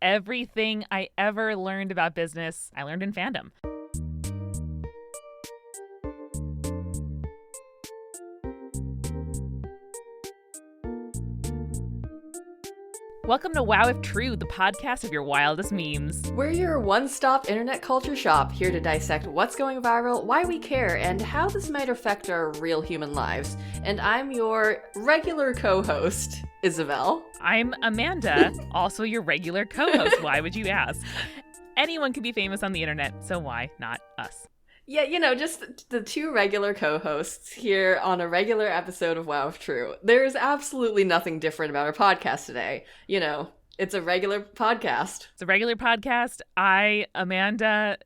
Everything I ever learned about business, I learned in Fandom. Welcome to Wow If True, the podcast of your wildest memes. We're your one-stop internet culture shop, here to dissect what's going viral, why we care, and how this might affect our real human lives. And I'm your regular co-host, Isabel. I'm Amanda, also your regular co-host. Why would you ask? Anyone can be famous on the internet, so why not us? Yeah, just the two regular co-hosts here on a regular episode of Wow If True. There's absolutely nothing different about our podcast today. It's a regular podcast. It's a regular podcast. I, Amanda,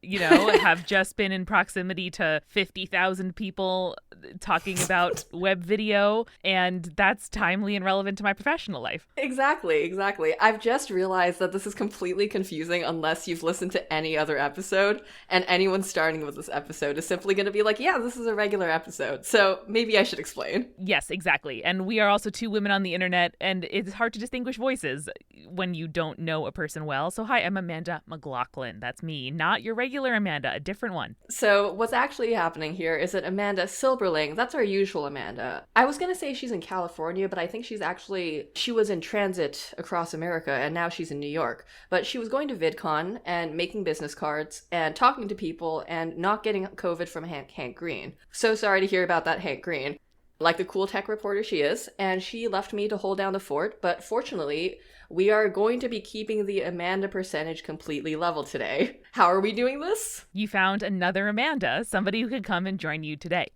have just been in proximity to 50,000 people talking about web video, and that's timely and relevant to my professional life. Exactly. I've just realized that this is completely confusing unless you've listened to any other episode, and anyone starting with this episode is simply going to be like, yeah, this is a regular episode. So maybe I should explain. Yes, exactly. And we are also two women on the internet, and it's hard to distinguish voices when you don't know a person well. So hi, I'm Amanda McLoughlin. That's me, not your regular Amanda, a different one. So what's actually happening here is that Amanda Silberling, that's our usual Amanda. I was going to say she's in California, but I think she was in transit across America and now she's in New York. But she was going to VidCon and making business cards and talking to people and not getting COVID from Hank Green. So sorry to hear about that, Hank Green. Like the cool tech reporter she is, and she left me to hold down the fort, but fortunately, we are going to be keeping the Amanda percentage completely level today. How are we doing this? You found another Amanda, somebody who could come and join you today.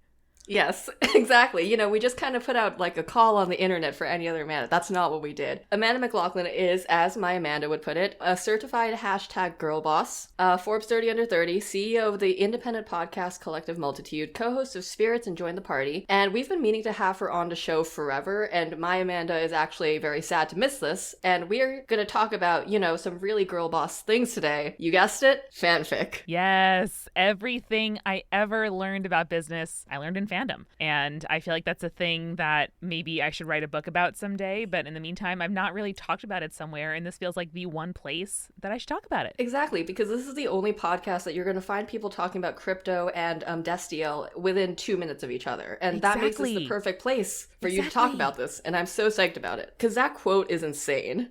Yes, exactly. We just kind of put out like a call on the internet for any other Amanda. That's not what we did. Amanda McLoughlin is, as my Amanda would put it, a certified hashtag girl boss, Forbes 30 Under 30, CEO of the independent podcast Collective Multitude, co-host of Spirits and Join the Party. And we've been meaning to have her on the show forever. And my Amanda is actually very sad to miss this. And we're going to talk about, some really girl boss things today. You guessed it, fanfic. Yes, everything I ever learned about business, I learned in Fandom. And I feel like that's a thing that maybe I should write a book about someday. But in the meantime, I've not really talked about it somewhere. And this feels like the one place that I should talk about it. Exactly, because this is the only podcast that you're going to find people talking about crypto and Destiel within 2 minutes of each other. And that makes this the perfect place for you to talk about this. And I'm so psyched about it. Because that quote is insane.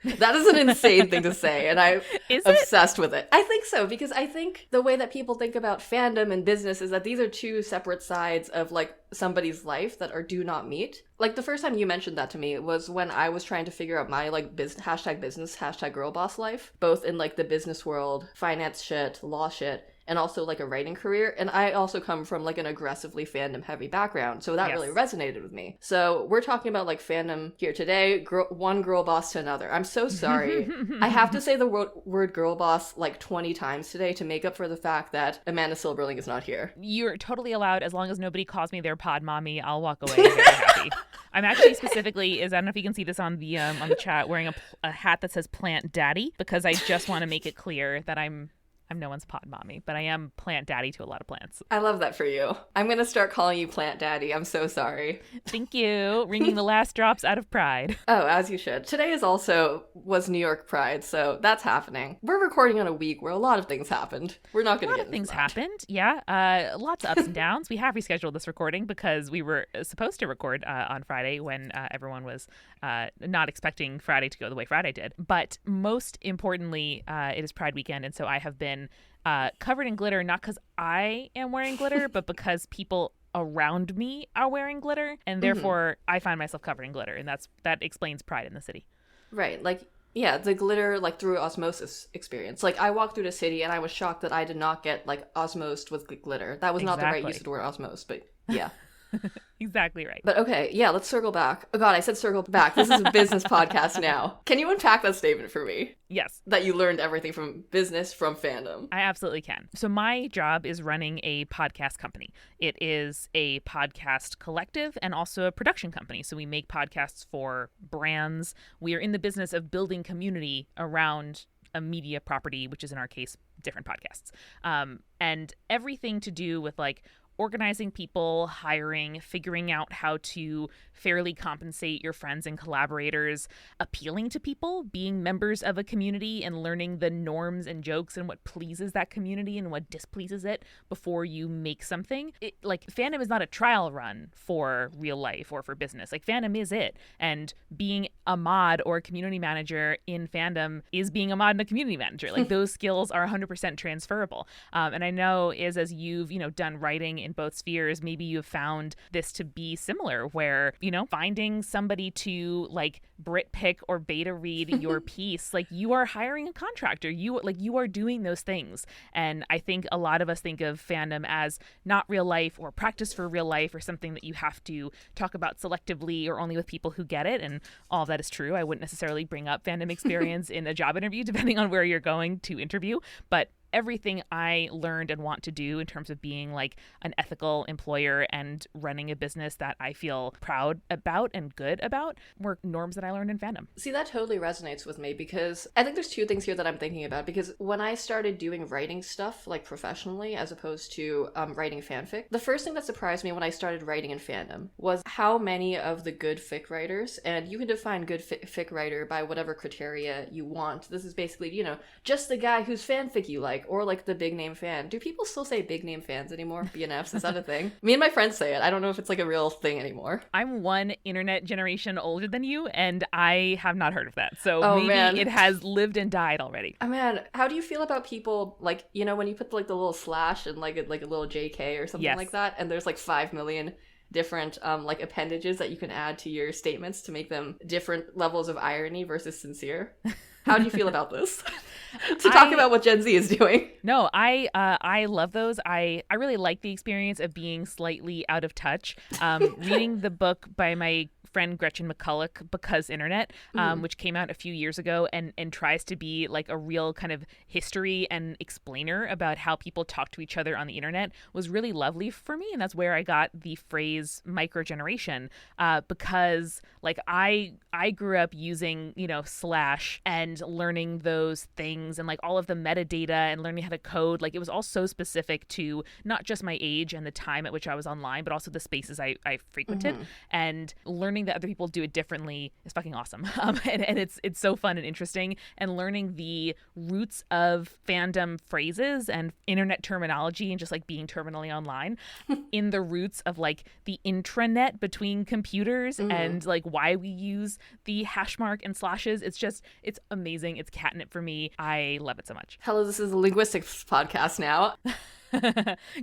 That is an insane thing to say, and I'm obsessed with it. I think so, because I think the way that people think about fandom and business is that these are two separate sides of, like, somebody's life that do not meet. Like, the first time you mentioned that to me was when I was trying to figure out my, like, hashtag business, hashtag girl boss life, both in, like, the business world, finance shit, law shit, and also like a writing career. And I also come from like an aggressively fandom heavy background. So that really resonated with me. So we're talking about like fandom here today, one girl boss to another. I'm so sorry. I have to say the word girl boss like 20 times today to make up for the fact that Amanda Silberling is not here. You're totally allowed, as long as nobody calls me their pod mommy. I'll walk away very happy. I'm actually specifically, I don't know if you can see this on the chat, wearing a hat that says Plant Daddy, because I just want to make it clear that I'm no one's pod mommy, but I am plant daddy to a lot of plants. I love that for you. I'm going to start calling you Plant Daddy. I'm so sorry. Thank you. Wringing the last drops out of pride. Oh, as you should. Today was New York Pride, so that's happening. We're recording on a week where a lot of things happened. We're not going to get into that. A lot of things happened, yeah. Lots of ups and downs. We have rescheduled this recording because we were supposed to record on Friday when everyone was not expecting Friday to go the way Friday did. But most importantly, it is Pride weekend, and so I have been covered in glitter, not because I am wearing glitter, but because people around me are wearing glitter, and therefore I find myself covered in glitter, and that explains Pride in the city. Right, like, yeah, the glitter, like, through osmosis experience. Like, I walked through the city, and I was shocked that I did not get, like, osmosed with glitter. That was not the right use of the word osmose, but yeah. Exactly right. But okay, yeah, let's circle back. Oh god, I said circle back. This is a business podcast now. Can you unpack that statement for me? Yes. That you learned everything from business from fandom. I absolutely can. So my job is running a podcast company. It is a podcast collective and also a production company. So we make podcasts for brands. We are in the business of building community around a media property, which is in our case, different podcasts. And everything to do with like organizing people, hiring, figuring out how to fairly compensate your friends and collaborators appealing to people, being members of a community and learning the norms and jokes and what pleases that community and what displeases it before you make something. Like, fandom is not a trial run for real life or for business. Like, fandom is it. And being a mod or a community manager in fandom is being a mod and a community manager. Like, those skills are 100% transferable. And I know as you've, done writing in both spheres, maybe you've found this to be similar where, finding somebody to like Brit pick or beta read your piece, like you are hiring a contractor, you are doing those things. And I think a lot of us think of fandom as not real life or practice for real life or something that you have to talk about selectively or only with people who get it. And all of that is true. I wouldn't necessarily bring up fandom experience in a job interview, depending on where you're going to interview. But everything I learned and want to do in terms of being like an ethical employer and running a business that I feel proud about and good about were norms that I learned in fandom. See, that totally resonates with me because I think there's two things here that I'm thinking about. Because when I started doing writing stuff like professionally as opposed to writing fanfic, the first thing that surprised me when I started writing in fandom was how many of the good fic writers, and you can define good fic writer by whatever criteria you want. This is basically, just the guy whose fanfic you like, or like the big name fan. Do people still say big name fans anymore? BNFs, is that a thing? Me and my friends say it. I don't know if it's like a real thing anymore. I'm one internet generation older than you, and I have not heard of that. So maybe it has lived and died already. Oh man, how do you feel about people like, when you put like the little slash and like a little JK or something like that, and there's like 5 million different like appendages that you can add to your statements to make them different levels of irony versus sincere? How do you feel about this? To talk about what Gen Z is doing. No, I love those. I really like the experience of being slightly out of touch. Reading the book by my friend Gretchen McCulloch, Because Internet, which came out a few years ago and tries to be like a real kind of history and explainer about how people talk to each other on the internet, was really lovely for me. And that's where I got the phrase microgeneration, because like I grew up using, slash and learning those things and like all of the metadata and learning how to code. Like, it was all so specific to not just my age and the time at which I was online, but also the spaces I frequented. And learning that other people do it differently is fucking awesome. And it's so fun and interesting. And learning the roots of fandom phrases and internet terminology and just like being terminally online in the roots of like the intranet between computers and like why we use the hash mark and slashes. It's amazing. It's catnip for me. I love it so much. Hello, this is a linguistics podcast now.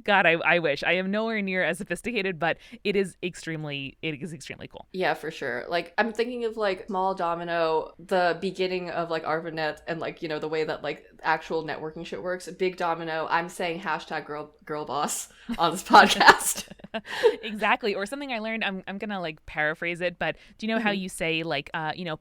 God, I wish. I am nowhere near as sophisticated, but it is extremely cool. Yeah, for sure. Like, I'm thinking of like Small Domino, the beginning of like ARPANET, and like, the way that like actual networking shit works. Big Domino, I'm saying hashtag girl boss on this podcast. Exactly. Or something I learned, I'm gonna like paraphrase it, but do you know how you say like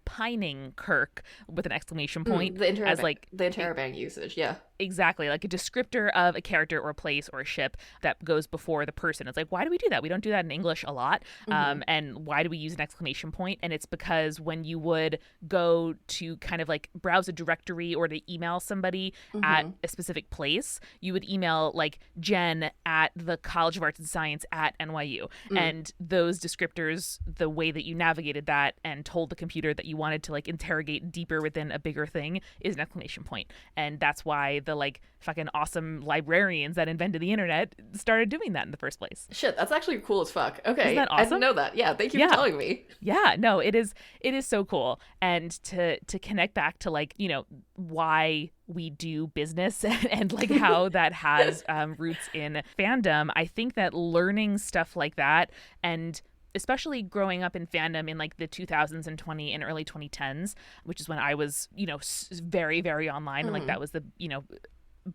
pining Kirk with an exclamation point? The interrobang usage, yeah. Exactly, like a descriptor of a character or a place or a ship that goes before the person. It's like, why do we do that? We don't do that in English a lot. And why do we use an exclamation point? And it's because when you would go to kind of like browse a directory or to email somebody at a specific place, you would email like Jen at the College of Arts and Science at NYU. And those descriptors, the way that you navigated that and told the computer that you wanted to like interrogate deeper within a bigger thing is an exclamation point. And that's why the like fucking awesome librarians that invented the internet started doing that in the first place. Shit, that's actually cool as fuck. Okay. Isn't that awesome? I didn't know that. Yeah, thank you for telling me. Yeah, no, it is so cool. And to connect back to like, why we do business and like how that has roots in fandom, I think that learning stuff like that, and especially growing up in fandom in like the 2000s and early 2010s, which is when I was, very, very online. And like that was the,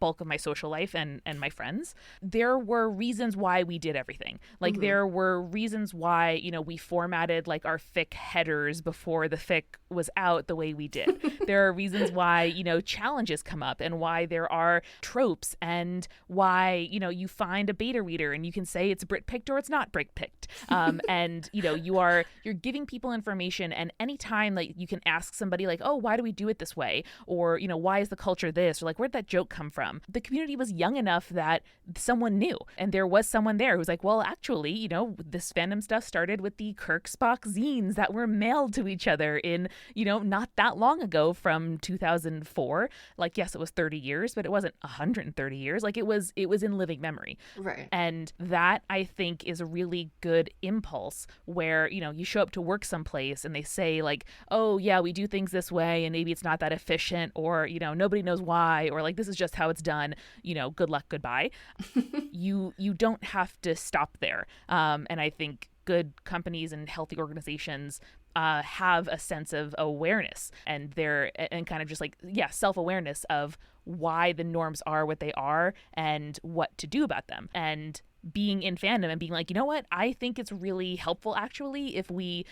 bulk of my social life and my friends. There were reasons why we did everything. Like there were reasons why, we formatted like our fic headers before the fic was out the way we did. There are reasons why, challenges come up and why there are tropes and why, you find a beta reader and you can say it's Brit picked or it's not Brit picked. And, you're giving people information, and anytime like you can ask somebody like, oh, why do we do it this way? Or, why is the culture this? Or like, where'd that joke come from? from. The community was young enough that someone knew, and there was someone there who was like, well, actually, this fandom stuff started with the Kirkspock zines that were mailed to each other in, not that long ago from 2004. Like, yes, it was 30 years, but it wasn't 130 years. Like, it was in living memory. Right. And that, I think, is a really good impulse where, you show up to work someplace and they say like, oh yeah, we do things this way and maybe it's not that efficient, or, nobody knows why, or like, this is just how it's done, good luck, goodbye. You don't have to stop there. And I think good companies and healthy organizations have a sense of awareness and kind of just like, self-awareness of why the norms are what they are and what to do about them. And being in fandom and being like, you know what, I think it's really helpful actually if we,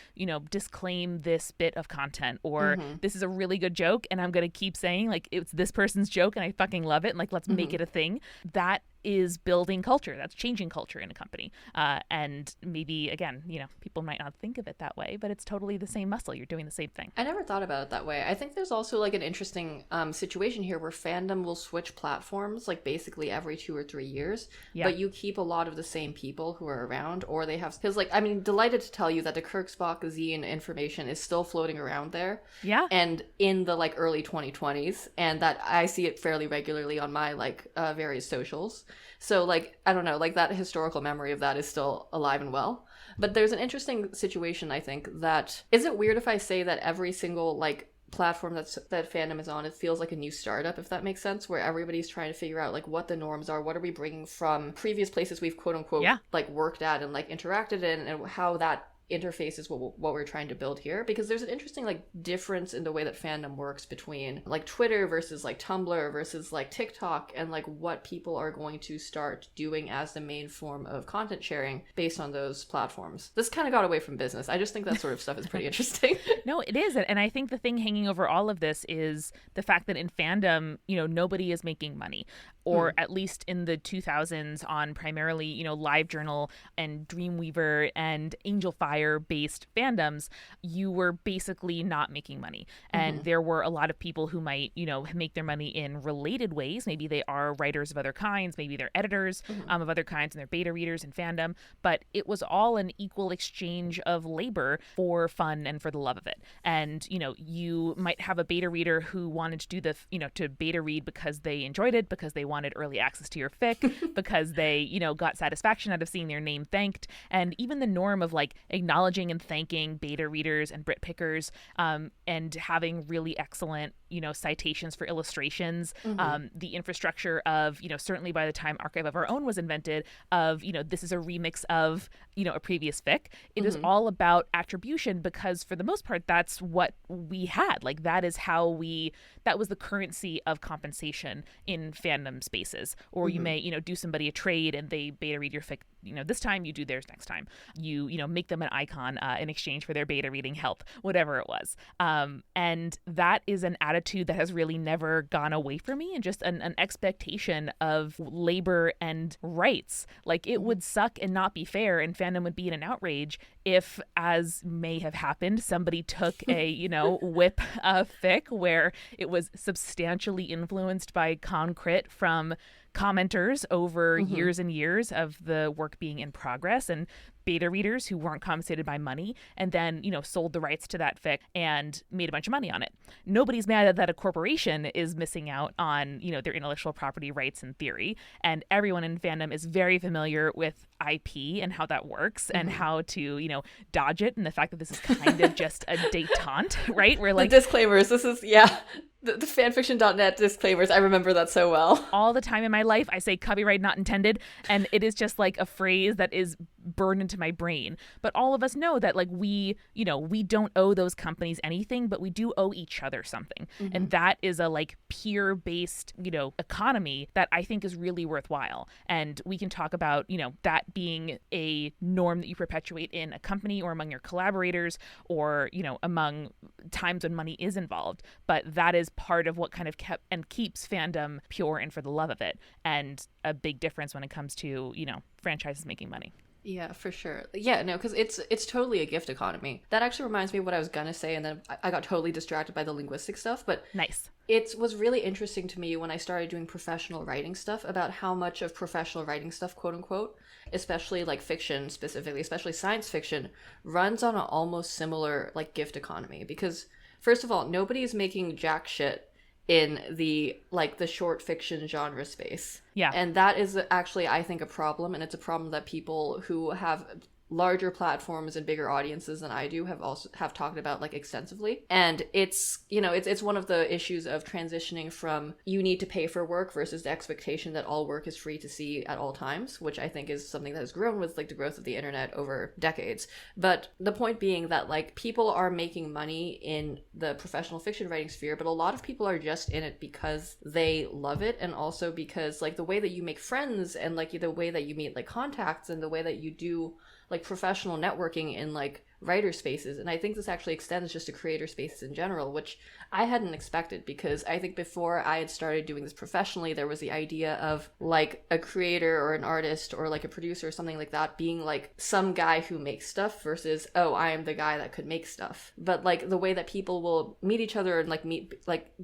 disclaim this bit of content, or this is a really good joke and I'm going to keep saying like it's this person's joke and I fucking love it and like let's make it a thing. That is building culture. That's changing culture in a company. And maybe, again, people might not think of it that way, but it's totally the same muscle. You're doing the same thing. I never thought about it that way. I think there's also like an interesting situation here where fandom will switch platforms like basically every 2 or 3 years, but you keep a lot of the same people who are around, or they have, because like, delighted to tell you that the Kirkspock zine information is still floating around there. Yeah. And in the like early 2020s, and that I see it fairly regularly on my like various socials. So like, I don't know, like that historical memory of that is still alive and well. But there's an interesting situation, I think, that, is it weird if I say that every single like platform that fandom is on, it feels like a new startup, if that makes sense, where everybody's trying to figure out like what the norms are, what are we bringing from previous places we've quote unquote like worked at and like interacted in, and how that interface is what we're trying to build here. Because there's an interesting like difference in the way that fandom works between like Twitter versus like Tumblr versus like TikTok, and like what people are going to start doing as the main form of content sharing based on those platforms. This kind of got away from business. I just think that sort of stuff is pretty interesting. No, it is. And I think the thing hanging over all of this is the fact that in fandom, nobody is making money. Or at least in the 2000s on primarily, LiveJournal and Dreamweaver and Angel Fire based fandoms, you were basically not making money. And there were a lot of people who might, make their money in related ways. Maybe they are writers of other kinds, maybe they're editors of other kinds, and they're beta readers in fandom. But it was all an equal exchange of labor for fun and for the love of it. And, you might have a beta reader who wanted to do to beta read because they enjoyed it, because they wanted early access to your fic, because they, got satisfaction out of seeing their name thanked. And even the norm of like acknowledging and thanking beta readers and britpickers, and having really excellent, citations for illustrations, the infrastructure of, certainly by the time Archive of Our Own was invented, of, this is a remix of, a previous fic. It is all about attribution, because for the most part, that's what we had. Like that was the currency of compensation in fandom spaces. Or you may, do somebody a trade and they beta read your fic, this time, you do theirs next time. You make them an icon in exchange for their beta reading help, whatever it was. And that is an attitude that has really never gone away from me, and just an expectation of labor and rights. Like it would suck and not be fair, and fandom would be in an outrage if, as may have happened, somebody took a, whip fic where it was substantially influenced by concret from commenters over years and years of the work being in progress, and beta readers who weren't compensated by money, and then, sold the rights to that fic and made a bunch of money on it. Nobody's mad that a corporation is missing out on, their intellectual property rights in theory. And everyone in fandom is very familiar with IP and how that works and how to, dodge it. And the fact that this is kind of just a detente, right? Where like the disclaimers, this is, the fanfiction.net disclaimers, I remember that so well. All the time in my life, I say copyright not intended, and it is just like a phrase that is burned into my brain. But all of us know that like we don't owe those companies anything, but we do owe each other something. And that is a like peer-based, economy that I think is really worthwhile. And we can talk about, that being a norm that you perpetuate in a company or among your collaborators, or, among times when money is involved. But that is part of what kind of kept and keeps fandom pure and for the love of it, and a big difference when it comes to franchises making money. Yeah, for sure. Yeah, no, because it's totally a gift economy. That actually reminds me of what I was gonna say, and then I got totally distracted by the linguistic stuff. But nice. It was really interesting to me when I started doing professional writing stuff about how much of professional writing stuff, quote unquote, especially like fiction specifically, especially science fiction, runs on an almost similar like gift economy. Because first of all, nobody's making jack shit in the short fiction genre space. Yeah. And that is actually, I think, a problem, and it's a problem that people who have larger platforms and bigger audiences than I do have talked about like extensively. And it's, you know, it's one of the issues of transitioning from you need to pay for work versus the expectation that all work is free to see at all times, which I think is something that has grown with like the growth of the internet over decades. But the point being that like people are making money in the professional fiction writing sphere, but a lot of people are just in it because they love it, and also because like the way that you make friends and like the way that you meet like contacts and the way that you do like professional networking in like writer spaces. And I think this actually extends just to creator spaces in general, which I hadn't expected, because I think before I had started doing this professionally, there was the idea of like a creator or an artist or like a producer or something like that being like some guy who makes stuff versus, oh, I am the guy that could make stuff. But like the way that people will meet each other and like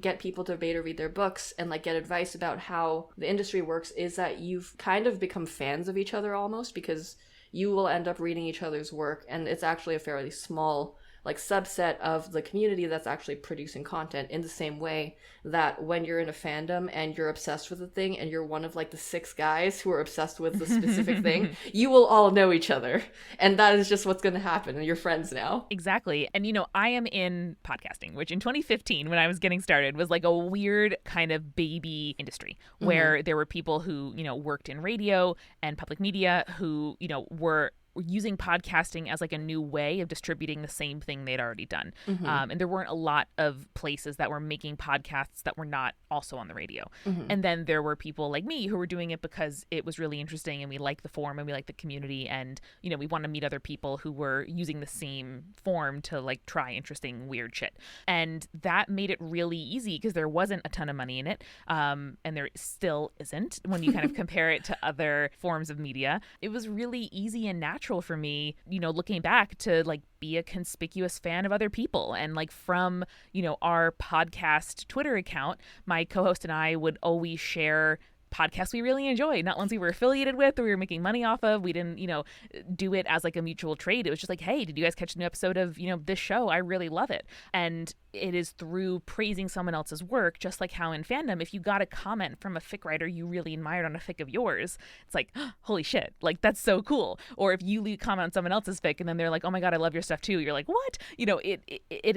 get people to beta read their books and like get advice about how the industry works is that you've kind of become fans of each other almost, because you will end up reading each other's work, and it's actually a fairly small like subset of the community that's actually producing content, in the same way that when you're in a fandom and you're obsessed with a thing and you're one of like the 6 guys who are obsessed with the specific thing, you will all know each other, and that is just what's going to happen, and you're friends now. Exactly. And you know, I am in podcasting, which in 2015 when I was getting started was like a weird kind of baby industry where there were people who, you know, worked in radio and public media who, you know, were using podcasting as like a new way of distributing the same thing they'd already done. And there weren't a lot of places that were making podcasts that were not also on the radio. And then there were people like me who were doing it because it was really interesting and we liked the forum and we liked the community, and, you know, we want to meet other people who were using the same form to like try interesting weird shit. And that made it really easy because there wasn't a ton of money in it. And there still isn't when you kind of compare it to other forms of media. It was really easy and natural for me, you know, looking back, to like be a conspicuous fan of other people. And like from, you know, our podcast Twitter account, my co-host and I would always share podcasts we really enjoy, not ones we were affiliated with or we were making money off of. We didn't, you know, do it as like a mutual trade. It was just like, hey, did you guys catch a new episode of, you know, this show? I really love it. And it is through praising someone else's work, just like how in Fandom, if you got a comment from a fic writer you really admired on a fic of yours, it's like, oh, holy shit, like that's so cool. Or if you leave a comment on someone else's fic and then they're like, oh my God, I love your stuff too. You're like, what? You know, it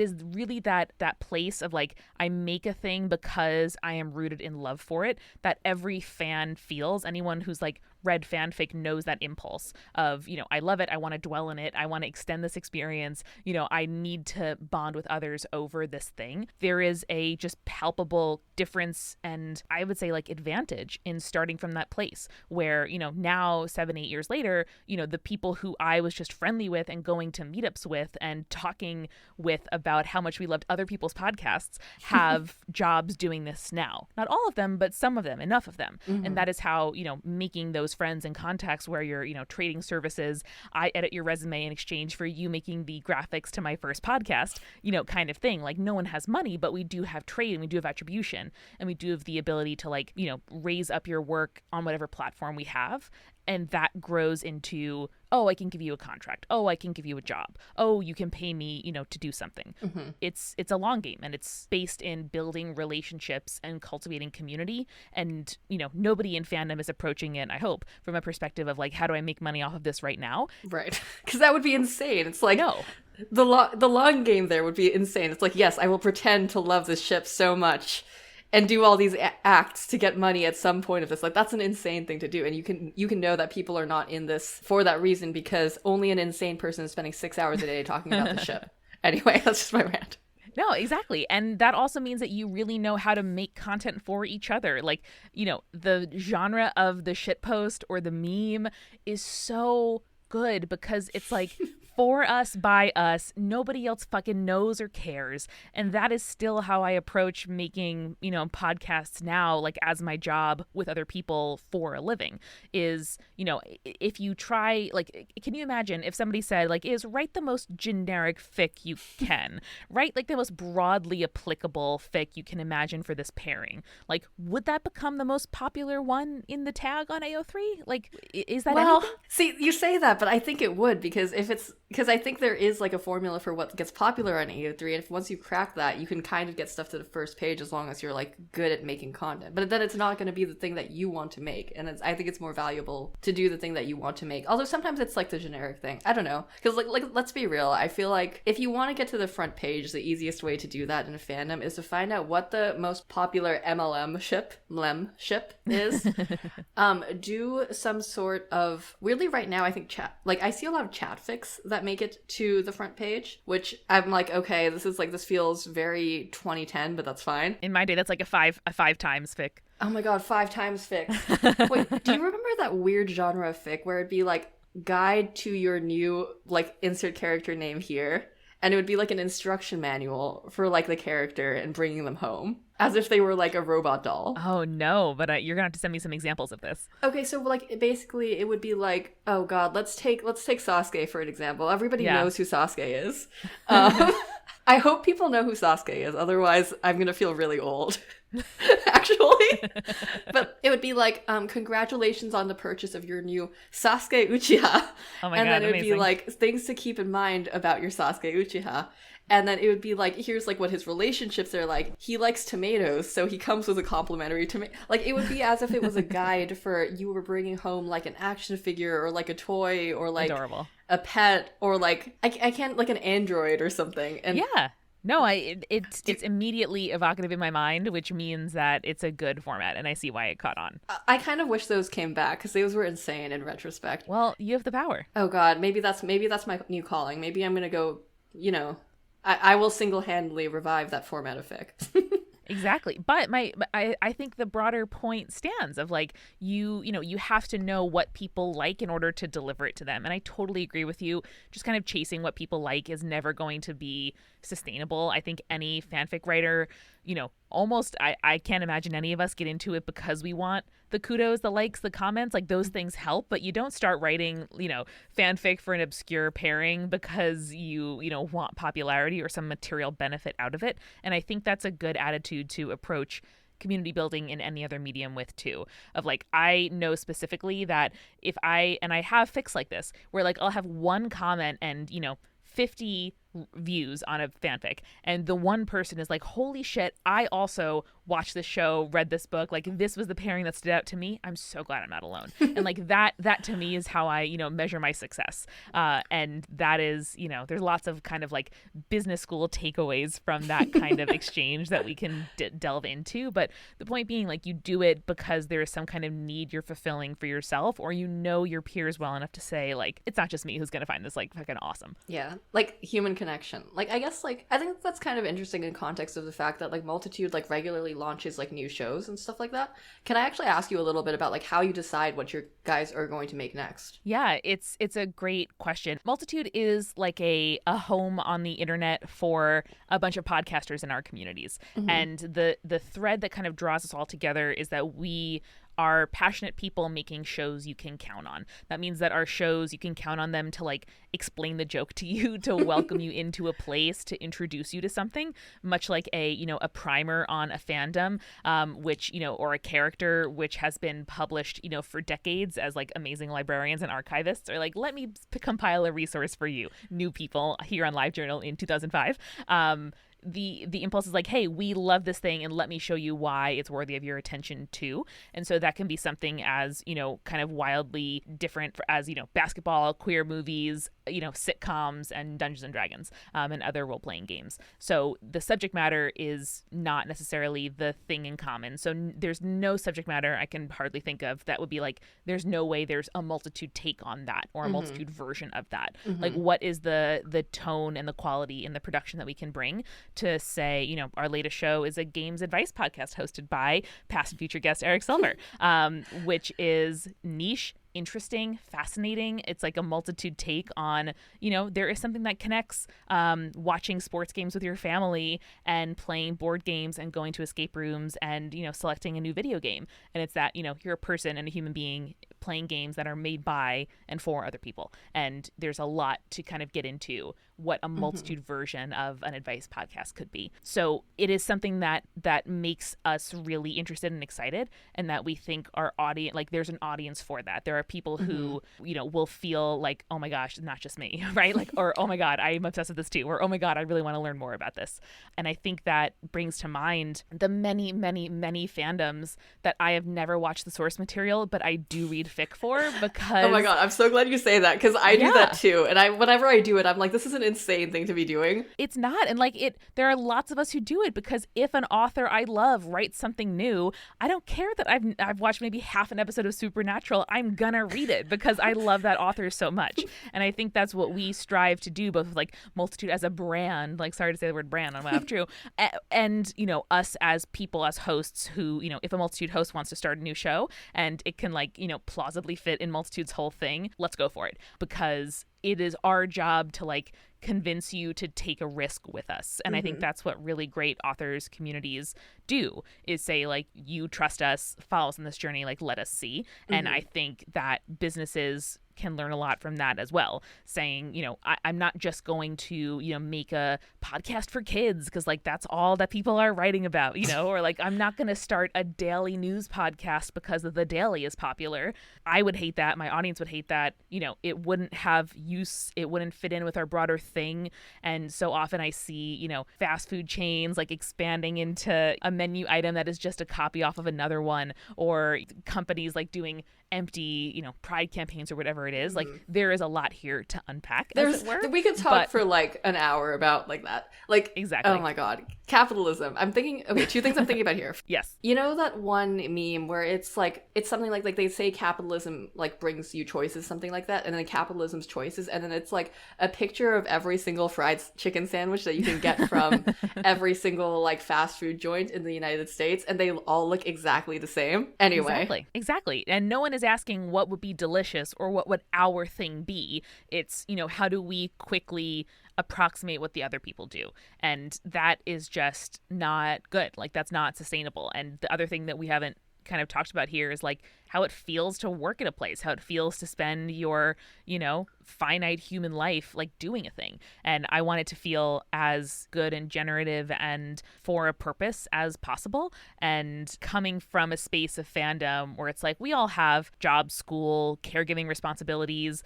is really that place of like, I make a thing because I am rooted in love for it, that every fan feels. Anyone who's like read fanfic knows that impulse of, you know, I love it, I want to dwell in it, I want to extend this experience, you know, I need to bond with others over this thing. There is a just palpable difference and I would say like advantage in starting from that place where, you know, now 7-8 years later, you know, the people who I was just friendly with and going to meetups with and talking with about how much we loved other people's podcasts have jobs doing this now. Not all of them, but some of them, enough of them. And that is how, you know, making those friends and contacts where you're, you know, trading services, I edit your resume in exchange for you making the graphics to my first podcast, you know, kind of thing. Like no one has money, but we do have trade and we do have attribution and we do have the ability to like, you know, raise up your work on whatever platform we have. And that grows into, oh, I can give you a contract. Oh, I can give you a job. Oh, you can pay me, you know, to do something. It's a long game, and it's based in building relationships and cultivating community. And, you know, nobody in Fandom is approaching it, I hope, from a perspective of like, how do I make money off of this right now? Right. Because that would be insane. It's like, no. The long game there would be insane. It's like, yes, I will pretend to love this ship so much and do all these acts to get money at some point of this. Like, that's an insane thing to do. And you can know that people are not in this for that reason, because only an insane person is spending 6 hours a day talking about the ship. Anyway, that's just my rant. No, exactly. And that also means that you really know how to make content for each other. Like, you know, the genre of the shitpost or the meme is so good because it's like for us, by us. Nobody else fucking knows or cares. And that is still how I approach making, podcasts now, like as my job with other people for a living is, if you try, like, can you imagine if somebody said, like, write the most generic fic you can, write like the most broadly applicable fic you can imagine for this pairing. Like, would that become the most popular one in the tag on AO3? Like, is that anything? See, you say that, but I think it would, because I think there is like a formula for what gets popular on AO3, and if once you crack that, you can kind of get stuff to the first page as long as you're like good at making content. But then it's not going to be the thing that you want to make, and I think it's more valuable to do the thing that you want to make. Although sometimes it's like the generic thing. I don't know, because like let's be real. I feel like if you want to get to the front page, the easiest way to do that in a fandom is to find out what the most popular MLM ship is. Do some sort of, weirdly right now I think chat, like I see a lot of chat fics that make it to the front page, which I'm like, okay, this feels very 2010, but that's fine. In my day, that's like a five times fic. Oh my god, 5 times fic. Wait, do you remember that weird genre of fic where it'd be like guide to your new, like, insert character name here, and it would be like an instruction manual for like the character and bringing them home as if they were like a robot doll? Oh no, but you're gonna have to send me some examples of this. Okay, so like basically it would be like, oh god, let's take Sasuke for an example. Everybody knows who Sasuke is. I hope people know who Sasuke is, otherwise I'm gonna feel really old. Actually. But it would be like, congratulations on the purchase of your new Sasuke Uchiha. Oh my god, and then it would amazing. be like things to keep in mind about your Sasuke Uchiha. And then it would be like, here's like what his relationships are like. He likes tomatoes, so he comes with a complimentary tomato. Like, it would be as if it was a guide for you were bringing home like an action figure or like a toy or like adorable. A pet or like I can't, like an android or something. And yeah. No, it's immediately evocative in my mind, which means that it's a good format, and I see why it caught on. I kind of wish those came back, because those were insane in retrospect. Well, you have the power. Oh god, maybe that's my new calling. Maybe I'm gonna go, I will single-handedly revive that format of fic. Exactly. But I think the broader point stands of like, you have to know what people like in order to deliver it to them. And I totally agree with you. Just kind of chasing what people like is never going to be sustainable. I think any fanfic writer, almost, I can't imagine any of us get into it because we want the kudos, the likes, the comments. Like, those things help, but you don't start writing, fanfic for an obscure pairing because you want popularity or some material benefit out of it. And I think that's a good attitude to approach community building in any other medium with too, of like, I know specifically that if I have fics like this where like I'll have one comment and 50 views on a fanfic, and the one person is like, holy shit, I also watched this show, read this book, like this was the pairing that stood out to me. I'm so glad I'm not alone. And like that to me is how I measure my success, and that is there's lots of kind of like business school takeaways from that kind of exchange that we can delve into, but the point being, like, you do it because there is some kind of need you're fulfilling for yourself, or your peers well enough to say, like, it's not just me who's gonna find this like fucking awesome. Yeah, like human connection. Like, I guess, like, I think that's kind of interesting in context of the fact that like Multitude like regularly launches like new shows and stuff like that. Can I actually ask you a little bit about like how you decide what your guys are going to make next? Yeah, it's a great question. Multitude is like a home on the internet for a bunch of podcasters in our communities. Mm-hmm. And the thread that kind of draws us all together is that we are passionate people making shows you can count on. That means that our shows, you can count on them to like explain the joke to you, to welcome you into a place, to introduce you to something, much like a primer on a fandom, which, or a character which has been published, for decades as like amazing librarians and archivists are like, let me compile a resource for you, new people here on LiveJournal in 2005. The impulse is like, hey, we love this thing and let me show you why it's worthy of your attention too. And so that can be something as, kind of wildly different as, basketball, queer movies, sitcoms, and Dungeons and Dragons, and other role-playing games. So the subject matter is not necessarily the thing in common. So there's no subject matter I can hardly think of that would be like, there's no way there's a Multitude take on that, or a mm-hmm. Multitude version of that. Mm-hmm. Like, what is the tone and the quality in the production that we can bring to say, our latest show is a games advice podcast hosted by past and future guest Eric Silver, which is niche, interesting, fascinating. It's like a multitude take on, there is something that connects watching sports games with your family and playing board games and going to escape rooms and, selecting a new video game. And it's that, you're a person and a human being playing games that are made by and for other people. And there's a lot to kind of get into what a multitude version of an advice podcast could be. So it is something that makes us really interested and excited, and that we think our audience, like there's an audience for that. There are people who, will feel like, oh my gosh, it's not just me, right? Like, or, oh my God, I'm obsessed with this too. Or, oh my God, I really want to learn more about this. And I think that brings to mind the many, many, many fandoms that I have never watched the source material, but I do read fic for, because... Oh my God, I'm so glad you say that, because I do that too. And whenever I do it, I'm like, this is an insane thing to be doing. It's not. And there are lots of us who do it, because if an author I love writes something new, I don't care that I've watched maybe half an episode of Supernatural. I'm gonna read it because I love that author so much. And I think that's what we strive to do, both with like Multitude as a brand, like, sorry to say the word brand on my off true, and us as people, as hosts who, if a Multitude host wants to start a new show and it can plausibly fit in Multitude's whole thing, let's go for it, because it is our job to convince you to take a risk with us. And I think that's what really great authors communities do, is say, you trust us, follow us on this journey, let us see. And I think that businesses can learn a lot from that as well, saying, I'm not just going to, make a podcast for kids because that's all that people are writing about, or I'm not going to start a daily news podcast because the Daily is popular. I would hate that. My audience would hate that. It wouldn't have use. It wouldn't fit in with our broader thing. And so often I see, fast food chains expanding into a menu item that is just a copy off of another one, or companies doing empty, pride campaigns or whatever it is. There is a lot here to unpack. We could talk for an hour about that. Exactly. Oh my God. Capitalism. I'm thinking, okay, two things I'm thinking about here. Yes. You know that one meme where it's it's something like they say capitalism brings you choices, something like that, and then capitalism's choices, and then it's a picture of every single fried chicken sandwich that you can get from every single fast food joint in the United States, and they all look exactly the same. Anyway. Exactly. And no one is asking what would be delicious or what would our thing be. It's, how do we quickly approximate what the other people do? And that is just not good. That's not sustainable. And the other thing that we haven't kind of talked about here is how it feels to work at a place, how it feels to spend your, finite human life doing a thing. And I want it to feel as good and generative and for a purpose as possible. And coming from a space of fandom where it's we all have jobs, school, caregiving responsibilities.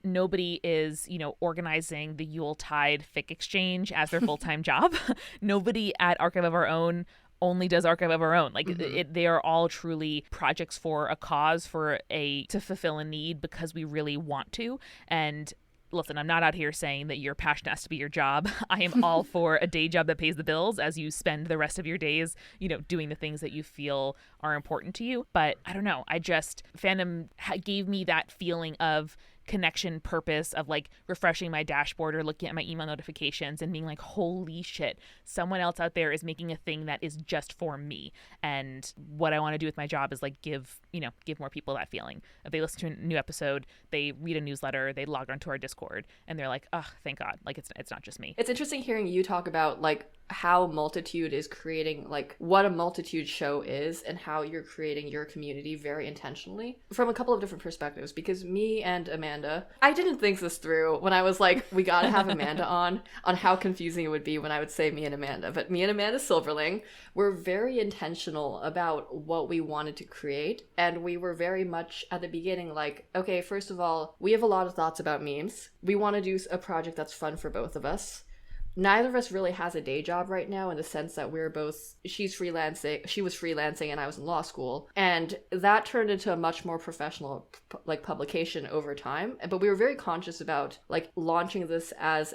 Nobody is, organizing the Yuletide fic exchange as their full-time job. Nobody at Archive of Our Own only does Archive of Our Own. They are all truly projects for a cause, to fulfill a need because we really want to. And listen, I'm not out here saying that your passion has to be your job. I am all for a day job that pays the bills as you spend the rest of your days, doing the things that you feel are important to you. But I don't know. Fandom gave me that feeling of connection, purpose, of refreshing my dashboard or looking at my email notifications and being holy shit, someone else out there is making a thing that is just for me. And what I want to do with my job is give more people that feeling. If they listen to a new episode, they read a newsletter, they log onto our Discord, and they're oh, thank God, it's not just me. It's interesting hearing you talk about how Multitude is creating what a Multitude show is and how you're creating your community very intentionally from a couple of different perspectives, because me and Amanda, I didn't think this through when I was we gotta have Amanda on how confusing it would be when I would say me and Amanda. But me and Amanda Silberling were very intentional about what we wanted to create, and we were very much at the beginning okay, first of all, we have a lot of thoughts about memes. We want to do a project that's fun for both of us. Neither of us really has a day job right now, in the sense that she was freelancing and I was in law school. And that turned into a much more professional publication over time. But we were very conscious about launching this as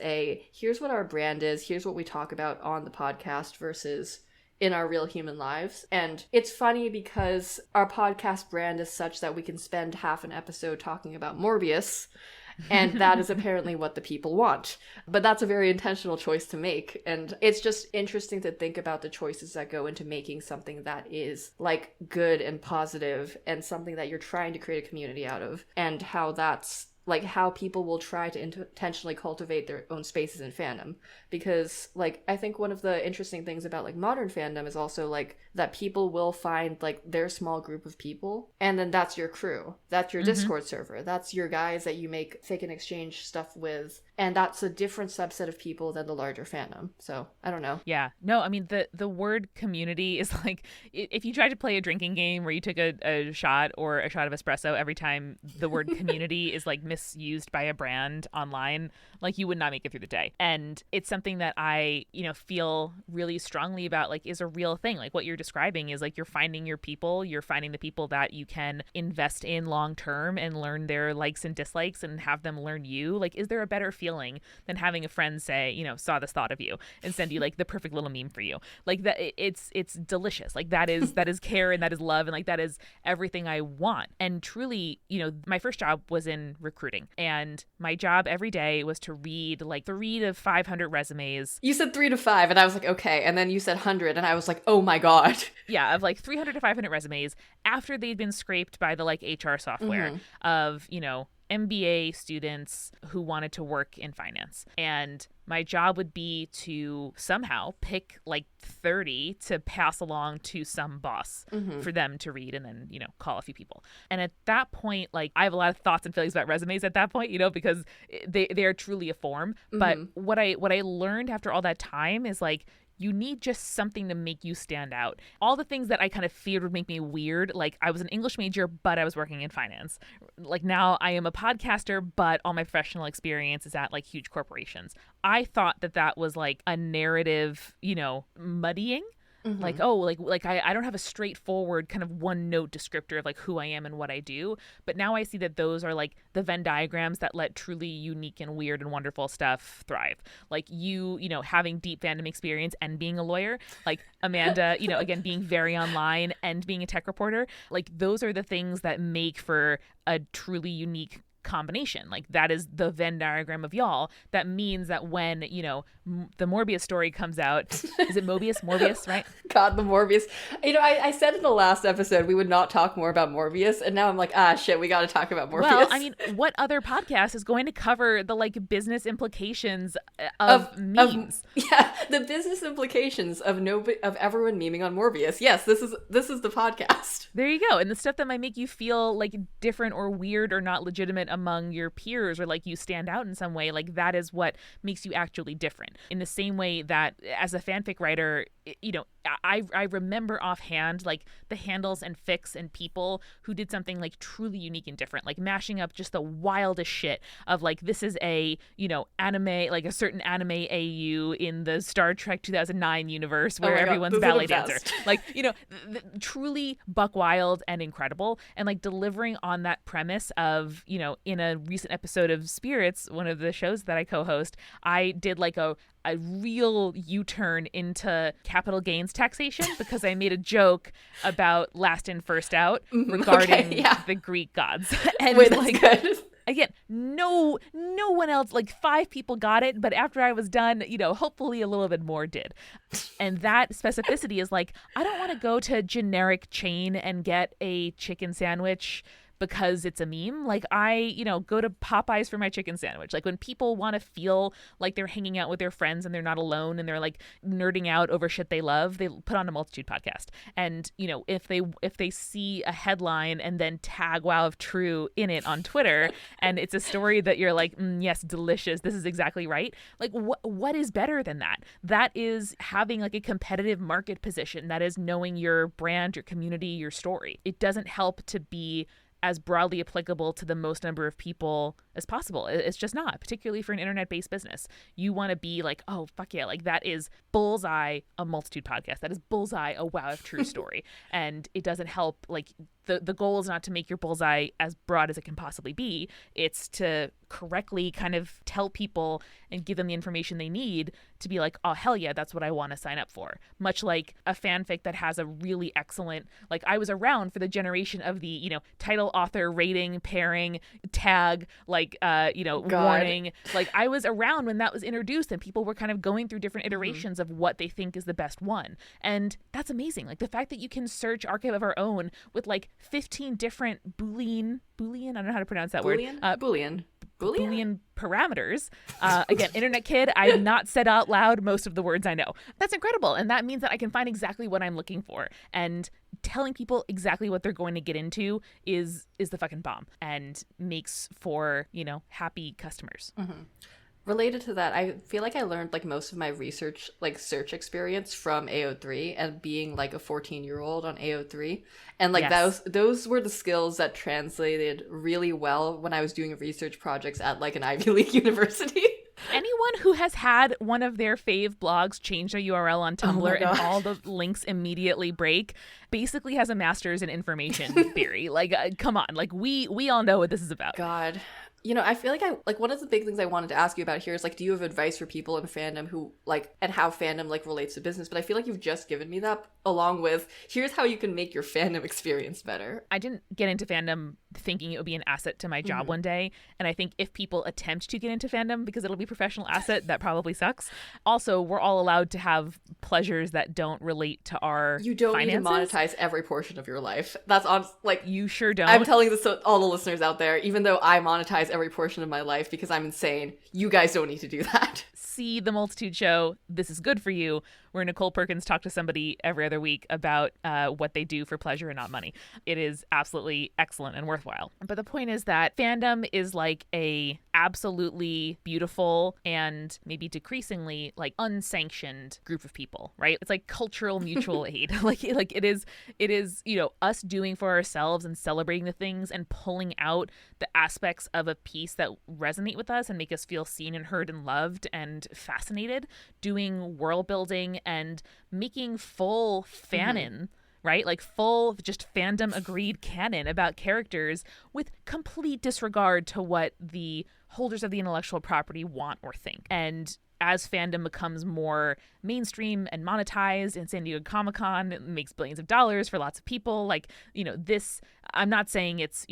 here's what our brand is, here's what we talk about on the podcast versus in our real human lives. And it's funny because our podcast brand is such that we can spend half an episode talking about Morbius And that is apparently what the people want. But that's a very intentional choice to make. And it's just interesting to think about the choices that go into making something that is like good and positive and something that you're trying to create a community out of, and how that's like how people will try to intentionally cultivate their own spaces in fandom. Because like I think one of the interesting things about like modern fandom is also like that people will find like their small group of people, and then that's your crew, that's your Discord server, that's your guys that you make fake and exchange stuff with, and that's a different subset of people than the larger fandom. So I don't know. Yeah, no, I mean the word community is like if you tried to play a drinking game where you took a shot or a shot of espresso every time the word community is like misused by a brand online, like you would not make it through the day. And it's something that I, feel really strongly about, like is a real thing. Like what you're describing is like you're finding your people, you're finding the people that you can invest in long term and learn their likes and dislikes and have them learn you. Like, is there a better feeling than having a friend say, saw this thought of you and send you like the perfect little meme for you? Like that, it's delicious. Like that is care, and that is love, and like that is everything I want. And truly, my first job was in recruiting, and my job every day was to read like 300 to 500 resumes. You said 3 to 5 and I was like, okay. And then you said 100 and I was like, oh my God. Yeah, of like 300 to 500 resumes after they'd been scraped by the like HR software of, MBA students who wanted to work in finance. And my job would be to somehow pick like 30 to pass along to some boss for them to read, and then, call a few people. And at that point, like I have a lot of thoughts and feelings about resumes at that point, because they are truly a form. But what I learned after all that time is like, you need just something to make you stand out. All the things that I kind of feared would make me weird, like I was an English major, but I was working in finance. Like now I am a podcaster, but all my professional experience is at like huge corporations. I thought that was like a narrative, muddying. Like, oh, like I don't have a straightforward kind of one note descriptor of like who I am and what I do. But now I see that those are like the Venn diagrams that let truly unique and weird and wonderful stuff thrive. Like you having deep fandom experience and being a lawyer, like Amanda, again, being very online and being a tech reporter, like those are the things that make for a truly unique combination. Like that is the Venn diagram of y'all. That means that when the Morbius story comes out, is it Morbius, right? God, the Morbius. I said in the last episode we would not talk more about Morbius, and now I'm like, shit, we got to talk about Morbius. Well, I mean, what other podcast is going to cover the like business implications of memes? The business implications of everyone memeing on Morbius. Yes, this is the podcast. There you go. And the stuff that might make you feel like different or weird or not legitimate among your peers, or like you stand out in some way, like that is what makes you actually different. In the same way that as a fanfic writer, I remember offhand like the handles and fics and people who did something like truly unique and different, like mashing up just the wildest shit of like, this is a anime, like a certain anime AU in the Star Trek 2009 universe where everyone's ballet dancer, like truly buck wild and incredible. And like delivering on that premise of in a recent episode of Spirits, one of the shows that I co-host, I did like a real U-turn into capital gains taxation because I made a joke about last in, first out regarding the Greek gods. And wait, that's good. Again, no one else, like 5 people got it, but after I was done, hopefully a little bit more did. And that specificity is like, I don't want to go to a generic chain and get a chicken sandwich because it's a meme. Like I, go to Popeyes for my chicken sandwich. Like when people want to feel like they're hanging out with their friends and they're not alone and they're like nerding out over shit they love, they put on a Multitude podcast. And, if they see a headline and then tag Wow if True in it on Twitter and it's a story that you're like, yes, delicious, this is exactly right. Like what is better than that? That is having like a competitive market position. That is knowing your brand, your community, your story. It doesn't help to be as broadly applicable to the most number of people as possible. It's just not, particularly for an internet-based business. You want to be like, oh, fuck yeah, like that is bullseye a Multitude podcast. That is bullseye a Wow if True story. And it doesn't help, like the goal is not to make your bullseye as broad as it can possibly be. It's to correctly kind of tell people and give them the information they need to be like, oh, hell yeah, that's what I want to sign up for. Much like a fanfic that has a really excellent, like I was around for the generation of the, title, author, rating, pairing, tag, like, warning. Like I was around when that was introduced and people were kind of going through different iterations of what they think is the best one. And that's amazing. Like the fact that you can search Archive of Our Own with like 15 different Boolean, I don't know how to pronounce that word. Boolean parameters. Again, internet kid, I have not said out loud most of the words I know. That's incredible. And that means that I can find exactly what I'm looking for. And telling people exactly what they're going to get into is the fucking bomb and makes for, happy customers. Mm-hmm. Related to that, I feel like I learned like most of my research, like search experience from AO3 and being like a 14-year-old on AO3. And like those were the skills that translated really well when I was doing research projects at like an Ivy League university. Anyone who has had one of their fave blogs change their URL on Tumblr and all the links immediately break basically has a master's in information theory. Like, come on. Like, we all know what this is about. God. I feel like one of the big things I wanted to ask you about here is like, do you have advice for people in fandom who like, and how fandom like relates to business? But I feel like you've just given me that along with, here's how you can make your fandom experience better. I didn't get into fandom thinking it would be an asset to my job one day. And I think if people attempt to get into fandom because it'll be a professional asset, that probably sucks. Also, we're all allowed to have pleasures that don't relate to our You don't finances. need to monetize every portion of your life. That's on like you sure don't. I'm telling this to all the listeners out there, even though I monetize every portion of my life because I'm insane, you guys don't need to do that. See The Multitude Show. This is good for you. Where Nicole Perkins talks to somebody every other week about what they do for pleasure and not money. It is absolutely excellent and worthwhile. But the point is that fandom is like a absolutely beautiful and maybe decreasingly like unsanctioned group of people, right? It's like cultural mutual aid. Like it is, us doing for ourselves and celebrating the things and pulling out the aspects of a piece that resonate with us and make us feel seen and heard and loved and fascinated, doing world building and making full fanon, right? Like full just fandom agreed canon about characters with complete disregard to what the holders of the intellectual property want or think. And as fandom becomes more mainstream and monetized in San Diego Comic-Con, it makes billions of dollars for lots of people. Like, this, I'm not saying it's,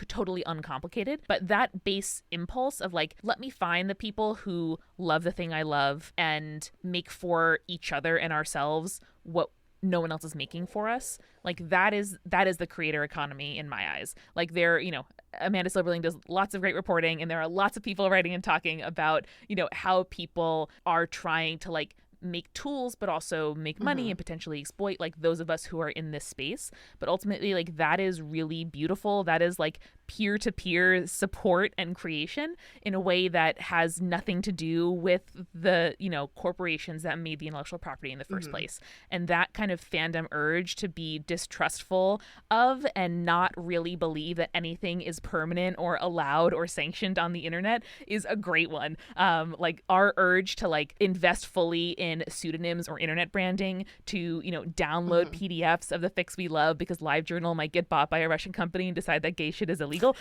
totally uncomplicated, but that base impulse of like, let me find the people who love the thing I love and make for each other and ourselves what no one else is making for us. Like that is the creator economy in my eyes. Like Amanda Silberling does lots of great reporting, and there are lots of people writing and talking about, how people are trying to like make tools but also make money and potentially exploit like those of us who are in this space. But ultimately, like, that is really beautiful. That is like peer-to-peer support and creation in a way that has nothing to do with the corporations that made the intellectual property in the first place. And that kind of fandom urge to be distrustful of and not really believe that anything is permanent or allowed or sanctioned on the internet is a great one. Like our urge to like invest fully in pseudonyms or internet branding, to download PDFs of the fics we love because LiveJournal might get bought by a Russian company and decide that gay shit is illegal.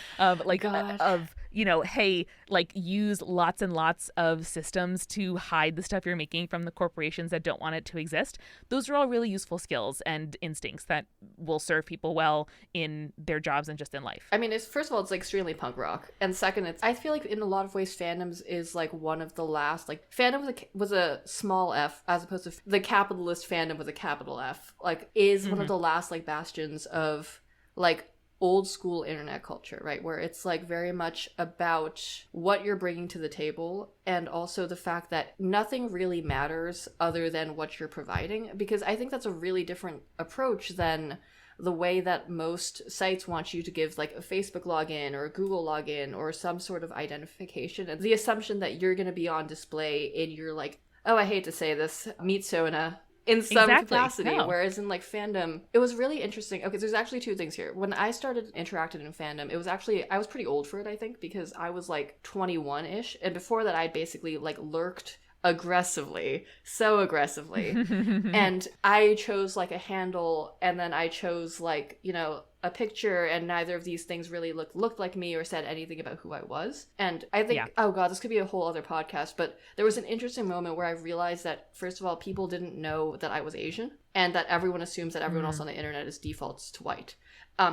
Hey, like, use lots and lots of systems to hide the stuff you're making from the corporations that don't want it to exist. Those are all really useful skills and instincts that will serve people well in their jobs and just in life. I mean, first of all, it's like extremely punk rock, and second, I feel like in a lot of ways fandoms is like one of the last, like, fandom was a small f as opposed to the capitalist fandom with a capital F, like, is one of the last like bastions of like old school internet culture, right? Where it's like very much about what you're bringing to the table, and also the fact that nothing really matters other than what you're providing, because I think that's a really different approach than the way that most sites want you to give like a Facebook login or a Google login or some sort of identification, and the assumption that you're going to be on display in your, like, oh, I hate to say this, meat sona in some capacity. No. Whereas in like fandom, it was really interesting. Okay, so there's actually two things here. When I started interacting in fandom, it was actually, I was pretty old for it, I think, because I was like 21-ish. And before that, I'd basically like lurked aggressively, so aggressively. And I chose like a handle, and then I chose like, you know, a picture, and neither of these things really looked like me or said anything about who I was. And I think, oh god, this could be a whole other podcast, but there was an interesting moment where I realized that, first of all, people didn't know that I was Asian, and that everyone assumes that everyone else on the internet is defaults to white.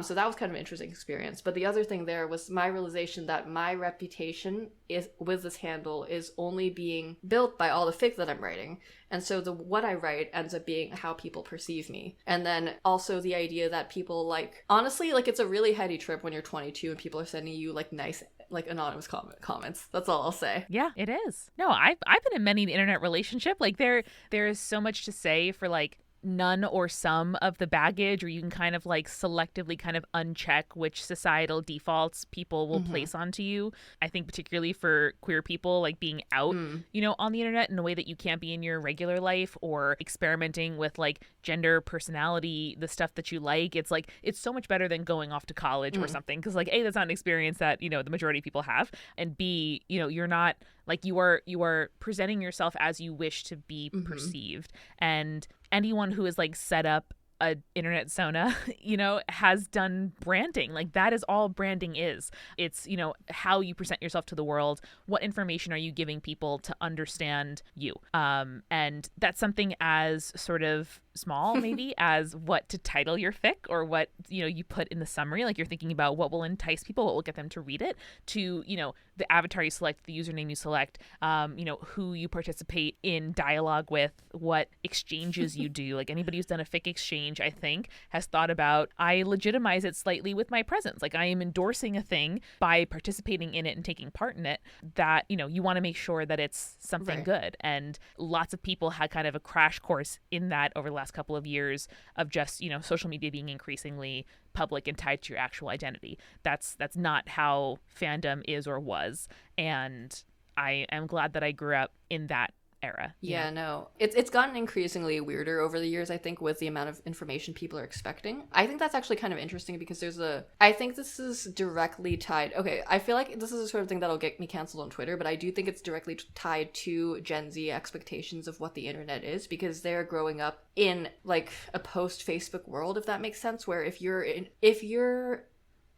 So that was kind of an interesting experience. But the other thing there was my realization that my reputation is with this handle is only being built by all the fic that I'm writing. And so what I write ends up being how people perceive me. And then also the idea that people like, honestly, like it's a really heady trip when you're 22 and people are sending you like nice, like anonymous comments. That's all I'll say. Yeah, it is. No, I've been in many internet relationship. Like there is so much to say for like none or some of the baggage, or you can kind of like selectively kind of uncheck which societal defaults people will place onto you. I think particularly for queer people, like being out, you know, on the internet in a way that you can't be in your regular life, or experimenting with like gender, personality, the stuff that you like. It's like, it's so much better than going off to college or something. Cause like, A, that's not an experience that, you know, the majority of people have. And B, you know, you're not like, you are presenting yourself as you wish to be perceived. And anyone who has like set up a internet sona, you know, has done branding. Like that is all branding is. It's, you know, how you present yourself to the world. What information are you giving people to understand you? And that's something as sort of small maybe as what to title your fic, or what, you know, you put in the summary. Like you're thinking about what will entice people, what will get them to read it, to, you know, the avatar you select, the username you select, you know, who you participate in dialogue with, what exchanges you do. Like anybody who's done a fic exchange, I think, has thought about, I legitimize it slightly with my presence. Like I am endorsing a thing by participating in it and taking part in it, that, you know, you want to make sure that it's something good. And lots of people had kind of a crash course in that over the last couple of years of just, you know, social media being increasingly public and tied to your actual identity. That's not how fandom is or was. And I am glad that I grew up in that era. Yeah, no. It's gotten increasingly weirder over the years, I think, with the amount of information people are expecting. I think that's actually kind of interesting because I think this is directly tied. Okay, I feel like this is the sort of thing that'll get me canceled on Twitter, but I do think it's directly tied to Gen Z expectations of what the internet is, because they're growing up in like a post-Facebook world, if that makes sense, where if your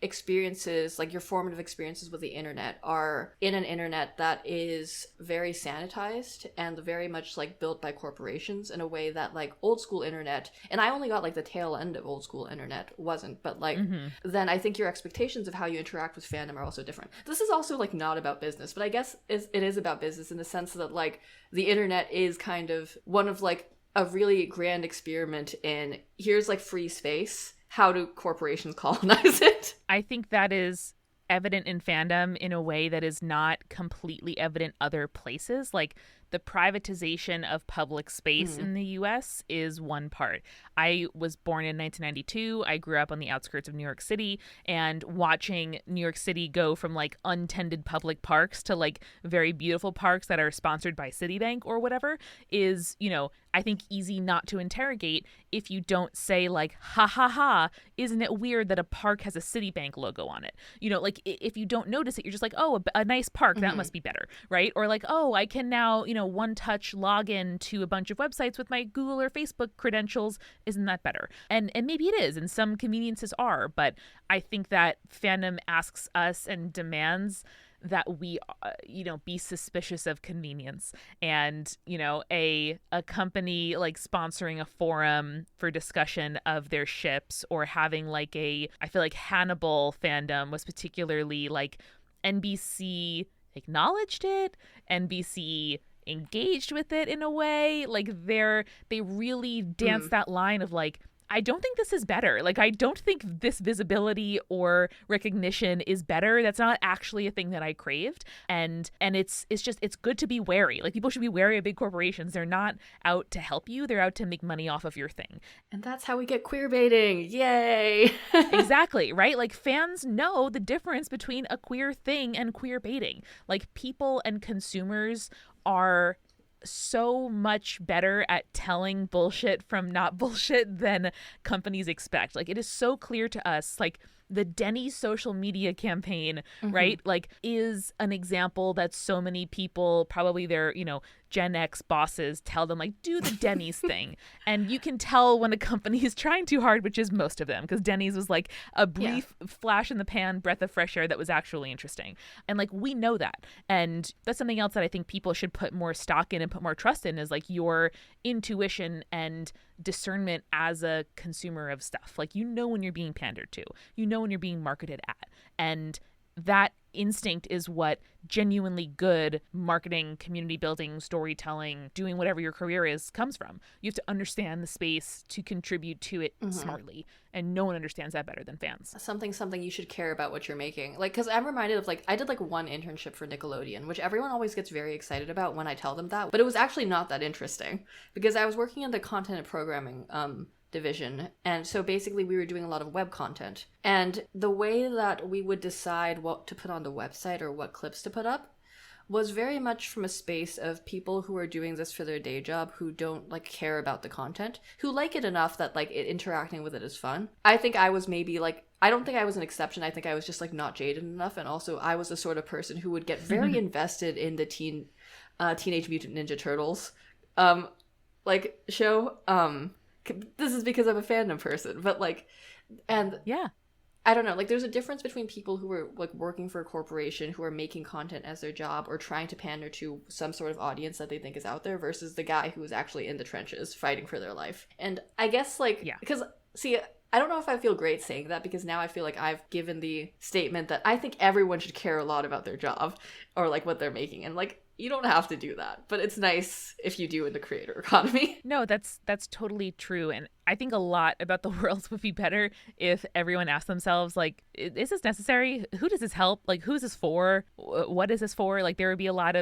experiences, like your formative experiences with the internet, are in an internet that is very sanitized and very much like built by corporations in a way that like old school internet, and I only got like the tail end of old school internet, wasn't, but like then I think your expectations of how you interact with fandom are also different. This is also like not about business, but I guess it is about business in the sense that like the internet is kind of one of like a really grand experiment in, here's like free space, how do corporations colonize it? I think that is evident in fandom in a way that is not completely evident other places. Like the privatization of public space in the US is one part. I was born in 1992. I grew up on the outskirts of New York City, and watching New York City go from like untended public parks to like very beautiful parks that are sponsored by Citibank or whatever is, you know, I think easy not to interrogate if you don't say like, ha ha ha, isn't it weird that a park has a Citibank logo on it? You know, like if you don't notice it, you're just like, oh, a nice park, that must be better, right? Or like, oh, I can now, you know, one touch log in to a bunch of websites with my Google or Facebook credentials. Isn't that better? And maybe it is, and some conveniences are, but I think that fandom asks us and demands that we, you know, be suspicious of convenience. And, you know, a company like sponsoring a forum for discussion of their ships, or having like I feel like Hannibal fandom was particularly like NBC acknowledged it, NBC engaged with it in a way, like they really dance that line of like, I don't think this is better. Like, I don't think this visibility or recognition is better. That's not actually a thing that I craved. And it's good to be wary. Like, people should be wary of big corporations. They're not out to help you. They're out to make money off of your thing. And that's how we get queer baiting. Yay. Exactly, right? Like, fans know the difference between a queer thing and queer baiting. Like, people and consumers are so much better at telling bullshit from not bullshit than companies expect. Like, it is so clear to us, like, the Denny's social media campaign, right? Like, is an example that so many people, probably their, you know, Gen X bosses tell them, like, do the Denny's thing. And you can tell when a company is trying too hard, which is most of them, because Denny's was like a brief flash in the pan breath of fresh air that was actually interesting. And like, we know that. And that's something else that I think people should put more stock in and put more trust in, is like your intuition and discernment as a consumer of stuff. Like, you know when you're being pandered to, you know when you're being marketed at. And that instinct is what genuinely good marketing, community building, storytelling, doing whatever your career is, comes from. You have to understand the space to contribute to it smartly, and no one understands that better than fans. Something you should care about what you're making. Like, because I'm reminded of, like, I did like one internship for Nickelodeon, which everyone always gets very excited about when I tell them that, but it was actually not that interesting, because I was working in the content and programming division, and so basically we were doing a lot of web content, and the way that we would decide what to put on the website or what clips to put up was very much from a space of people who are doing this for their day job, who don't like care about the content, who like it enough that like interacting with it is fun. I think I was maybe like, I don't think I was an exception. I think I was just like not jaded enough, and also I was the sort of person who would get very invested in the Teenage Mutant Ninja Turtles like show. This is because I'm a fandom person, but like, and yeah, I don't know, like there's a difference between people who are like working for a corporation, who are making content as their job or trying to pander to some sort of audience that they think is out there, versus the guy who is actually in the trenches fighting for their life. And I guess like, because see, I don't know if I feel great saying that, because now I feel like I've given the statement that I think everyone should care a lot about their job or like what they're making. And like, you don't have to do that, but it's nice if you do in the creator economy. No, that's totally true. And I think a lot about the world would be better if everyone asked themselves, like, is this necessary? Who does this help? Like, who's this for? What is this for? Like, there would be a lot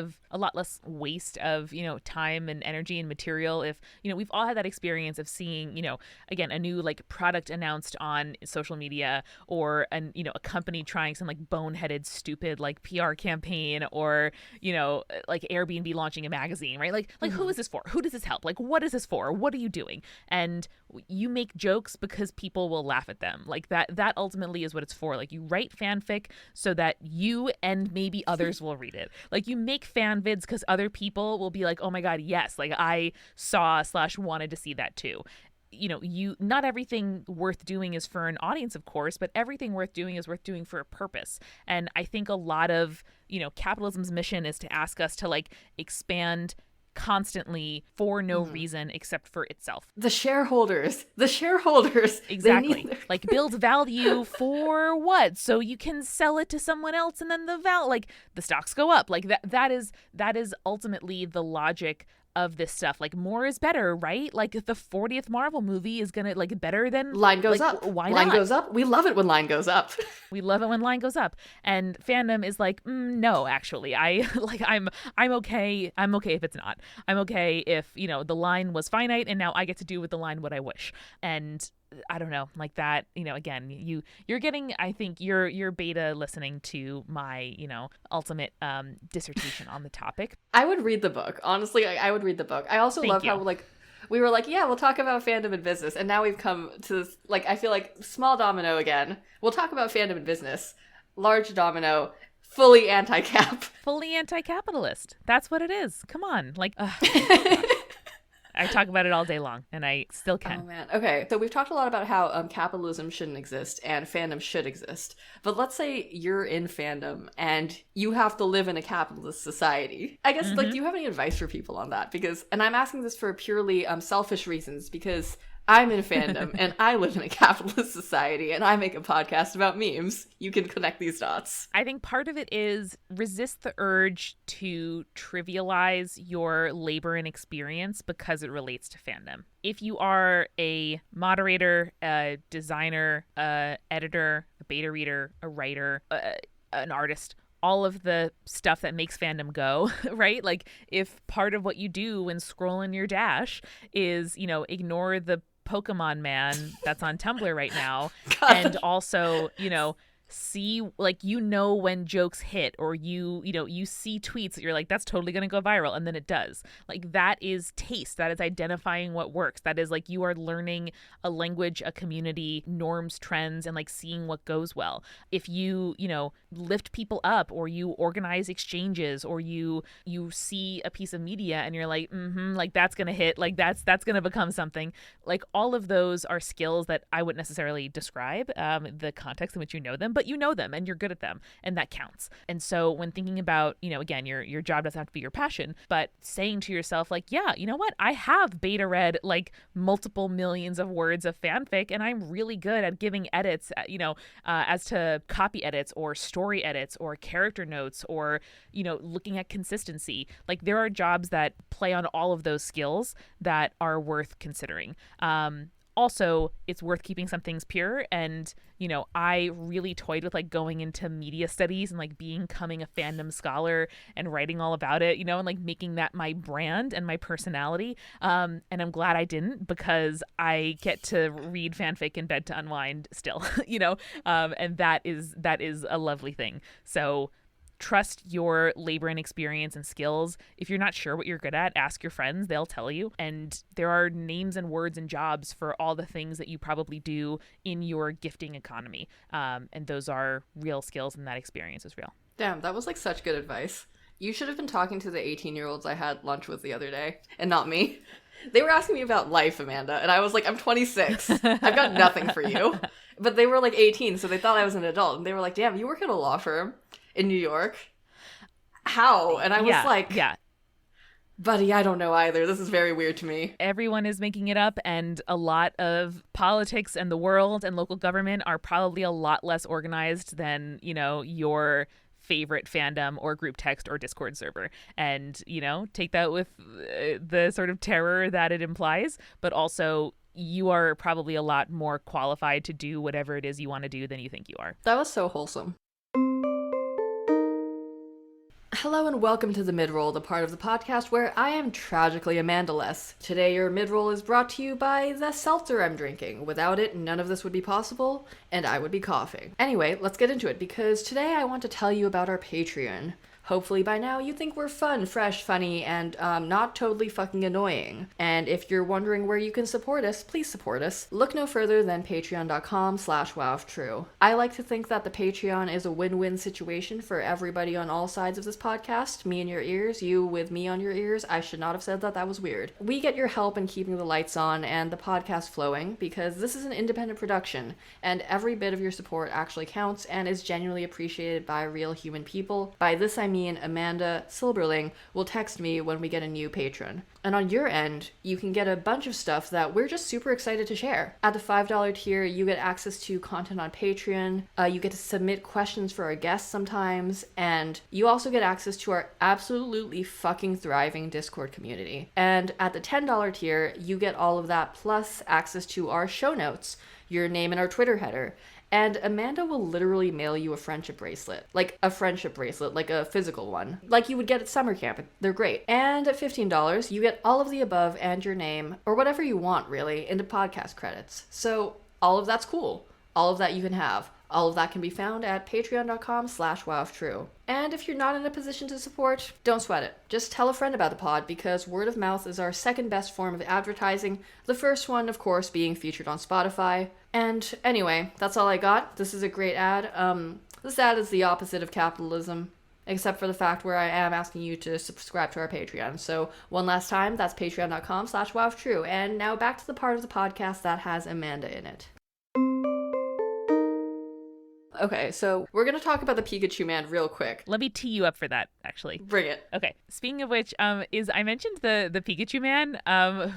less waste of, you know, time and energy and material if, you know, we've all had that experience of seeing, you know, again, a new like product announced on social media, or you know, a company trying some like boneheaded, stupid like PR campaign, or, you know, like Airbnb launching a magazine, right? Like who is this for? Who does this help? Like, what is this for? What are you doing? And you make jokes because people will laugh at them. Like that ultimately is what it's for. Like, you write fanfic so that you and maybe others will read it. Like, you make fan vids because other people will be like, oh my God, yes, like I saw/wanted to see that too. You know, not everything worth doing is for an audience, of course, but everything worth doing is worth doing for a purpose. And I think a lot of, you know, capitalism's mission is to ask us to like expand constantly for no reason except for itself. The shareholders exactly. Like, build value for what? So you can sell it to someone else, and then the stocks go up. Like that is ultimately the logic of this stuff. Like, more is better, right? Like, if the 40th Marvel movie is gonna like better than line goes like, up. Why line not? goes up. We love it when line goes up. We love it when line goes up. And fandom is like, no, actually, I'm okay. I'm okay if it's not. I'm okay if, you know, the line was finite and now I get to do with the line what I wish. And I don't know, like that, you know, again, you're getting, I think you're beta listening to my, you know, ultimate dissertation on the topic. I would read the book. Honestly, I would read the book. I also love how like we were like, yeah, we'll talk about fandom and business. And now we've come to this, like, I feel like small domino again. We'll talk about fandom and business. Large domino, fully anti-cap. Fully anti-capitalist. That's what it is. Come on. Like, I talk about it all day long, and I still can. Oh, man. Okay, so we've talked a lot about how capitalism shouldn't exist and fandom should exist. But let's say you're in fandom and you have to live in a capitalist society. I guess, like, do you have any advice for people on that? Because, and I'm asking this for purely selfish reasons, because I'm in fandom and I live in a capitalist society and I make a podcast about memes. You can connect these dots. I think part of it is resist the urge to trivialize your labor and experience because it relates to fandom. If you are a moderator, a designer, a editor, a beta reader, a writer, an artist, all of the stuff that makes fandom go, right? Like, if part of what you do when scrolling your dash is, you know, ignore the Pokemon man that's on Tumblr right now, and also, you know, see, like, you know, when jokes hit, or you see tweets that you're like, that's totally going to go viral, and then it does. Like, that is taste. That is identifying what works. That is like, you are learning a language, a community, norms, trends, and like seeing what goes well. If you lift people up, or you organize exchanges, or you see a piece of media and you're like, like, that's going to hit, like, that's going to become something. Like, all of those are skills that I wouldn't necessarily describe the context in which you know them, but you know them and you're good at them, and that counts. And so when thinking about, again, your job doesn't have to be your passion, but saying to yourself, like, yeah, you know what, I have beta read like multiple millions of words of fanfic, and I'm really good at giving edits, as to copy edits or story edits or character notes, or looking at consistency. Like, there are jobs that play on all of those skills that are worth considering. Also, it's worth keeping some things pure. And, I really toyed with like going into media studies and like becoming a fandom scholar and writing all about it, and like making that my brand and my personality. And I'm glad I didn't, because I get to read fanfic in bed to unwind still, and that is a lovely thing. So trust your labor and experience and skills. If you're not sure what you're good at, ask your friends. They'll tell you. And there are names and words and jobs for all the things that you probably do in your gifting economy. And those are real skills, and that experience is real. Damn, that was like such good advice. You should have been talking to the 18-year-olds I had lunch with the other day, and not me. They were asking me about life, Amanda, and I was like, I'm 26. I've got nothing for you. But they were like 18, so they thought I was an adult. And they were like, damn, you work at a law firm in New York? How? And I was like, buddy, I don't know either. This is very weird to me. Everyone is making it up, and a lot of politics and the world and local government are probably a lot less organized than, your favorite fandom or group text or Discord server. And, take that with the sort of terror that it implies, but also you are probably a lot more qualified to do whatever it is you want to do than you think you are. That was so wholesome. Hello and welcome to the Midroll, the part of the podcast where I am tragically Amanda-less. Today your Midroll is brought to you by the seltzer I'm drinking. Without it, none of this would be possible, and I would be coughing. Anyway, let's get into it, because today I want to tell you about our Patreon. Hopefully by now you think we're fun, fresh, funny, and not totally fucking annoying. And if you're wondering where you can support us, please support us. Look no further than patreon.com/wowoftrue. I like to think that the Patreon is a win-win situation for everybody on all sides of this podcast. Me in your ears, you with me on your ears. I should not have said that, that was weird. We get your help in keeping the lights on and the podcast flowing, because this is an independent production, and every bit of your support actually counts and is genuinely appreciated by real human people. By this I mean Amanda Silberling will text me when we get a new patron. And on your end, you can get a bunch of stuff that we're just super excited to share. At the $5 tier, you get access to content on Patreon, you get to submit questions for our guests sometimes, and you also get access to our absolutely fucking thriving Discord community. And at the $10 tier, you get all of that plus access to our show notes, your name in our Twitter header. And Amanda will literally mail you a friendship bracelet. Like a friendship bracelet, like a physical one. Like you would get at summer camp. They're great. And at $15, you get all of the above and your name, or whatever you want really, into podcast credits. So all of that's cool. All of that you can have. All of that can be found at patreon.com/wowoftrue. And if you're not in a position to support, don't sweat it. Just tell a friend about the pod, because word of mouth is our second best form of advertising. The first one, of course, being featured on Spotify. And anyway, that's all I got. This is a great ad. This ad is the opposite of capitalism, except for the fact where I am asking you to subscribe to our Patreon. So one last time, that's patreon.com/wowoftrue. And now back to the part of the podcast that has Amanda in it. Okay, so we're going to talk about the Pikachu man real quick. Let me tee you up for that, actually. Bring it. Okay, speaking of which, is I mentioned the Pikachu man,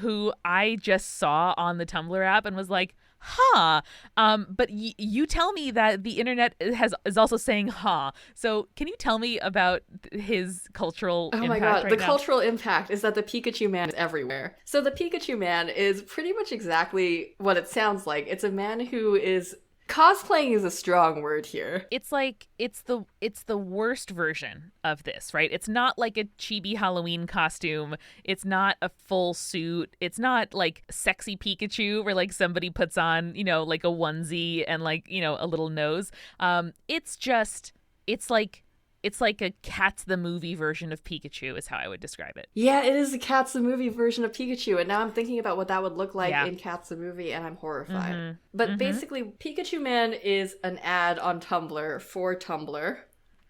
who I just saw on the Tumblr app and was like, huh. But you tell me that the internet is also saying huh. So can you tell me about his cultural impact? Oh my god, right the now? cultural impact is that the Pikachu man is everywhere. So the Pikachu man is pretty much exactly what it sounds like. It's a man who is Cosplaying is a strong word here. It's like it's the worst version of this, right? It's not like a chibi Halloween costume. It's not a full suit. It's not like sexy Pikachu where like somebody puts on, like a onesie and like, a little nose. It's like a Cats the movie version of Pikachu is how I would describe it. Yeah, it is a Cats the movie version of Pikachu, and now I'm thinking about what that would look like in Cats the movie, and I'm horrified. Mm-hmm. But basically, Pikachu Man is an ad on Tumblr for Tumblr.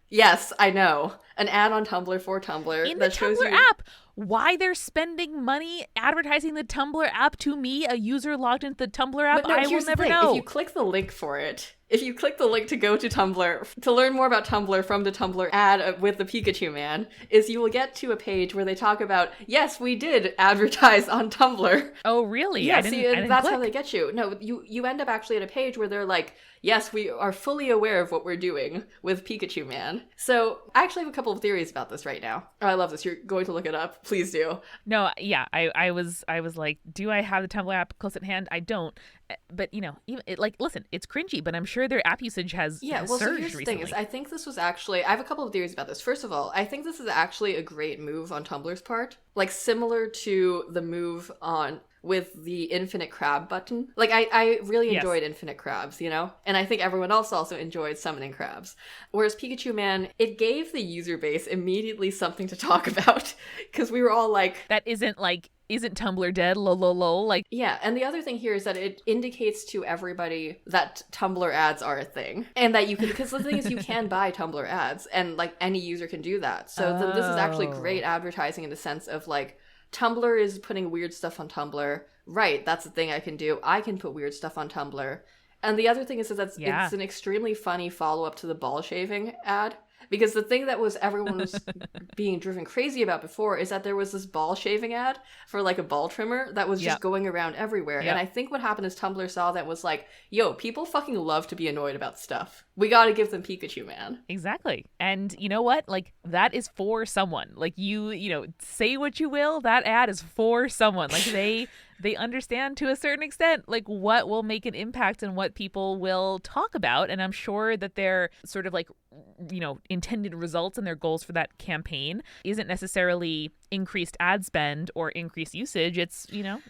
Yes, I know. An ad on Tumblr for Tumblr. In the Tumblr app. Why they're spending money advertising the Tumblr app to me, a user logged into the Tumblr app, but no, I will never know. If you click the link for it, if you click the link to go to Tumblr, to learn more about Tumblr from the Tumblr ad with the Pikachu Man, is you will get to a page where they talk about, yes, we did advertise on Tumblr. Oh, really? Yeah, that's how they get you. No, you end up actually at a page where they're like, yes, we are fully aware of what we're doing with Pikachu Man. So I actually have a couple of theories about this right now. Oh, I love this. You're going to look it up. Please do. No, yeah, I was like, do I have the Tumblr app close at hand? I don't. But listen, it's cringy, but I'm sure their app usage has surged so here's recently. The thing is, I think this was actually, I have a couple of theories about this. First of all, I think this is actually a great move on Tumblr's part, like similar to the move with the infinite crab button. Like I really enjoyed infinite crabs, and I think everyone else also enjoyed summoning crabs. Whereas Pikachu Man, it gave the user base immediately something to talk about, because we were all like, that isn't Tumblr dead? Lol. Like, yeah, and the other thing here is that it indicates to everybody that Tumblr ads are a thing, and that you can, because the thing is, you can buy Tumblr ads, and like any user can do that. So this is actually great advertising in the sense of like, Tumblr is putting weird stuff on Tumblr. Right, that's the thing I can do. I can put weird stuff on Tumblr. And the other thing is that it's an extremely funny follow-up to the ball shaving ad. Because the thing that everyone was being driven crazy about before is that there was this ball shaving ad for like a ball trimmer that was just going around everywhere. Yep. And I think what happened is Tumblr saw that was like, yo, people fucking love to be annoyed about stuff. We gotta give them Pikachu Man. Exactly. And you know what? Like, that is for someone. Like, you say what you will, that ad is for someone. Like, they understand to a certain extent, like, what will make an impact and what people will talk about. And I'm sure that their sort of like, intended results and their goals for that campaign isn't necessarily increased ad spend or increased usage. It's,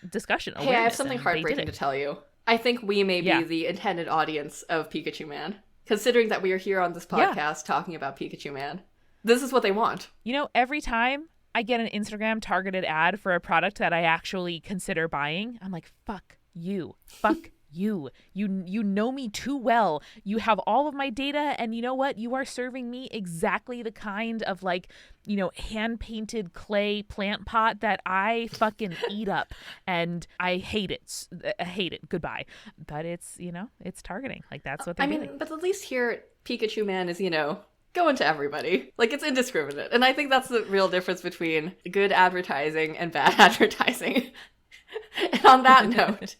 discussion. Hey, I have something heartbreaking to tell you. I think we may be the intended audience of Pikachu Man, considering that we are here on this podcast talking about Pikachu Man. This is what they want. Every time I get an Instagram targeted ad for a product that I actually consider buying, I'm like, fuck you. Fuck you. You know me too well. You have all of my data, and you know what? You are serving me exactly the kind of like, hand-painted clay plant pot that I fucking eat up. And I hate it. I hate it. Goodbye. But it's, it's targeting. Like, that's what they're doing. But at least here, Pikachu Man is, going to everybody. Like, it's indiscriminate. And I think that's the real difference between good advertising and bad advertising. And on that note,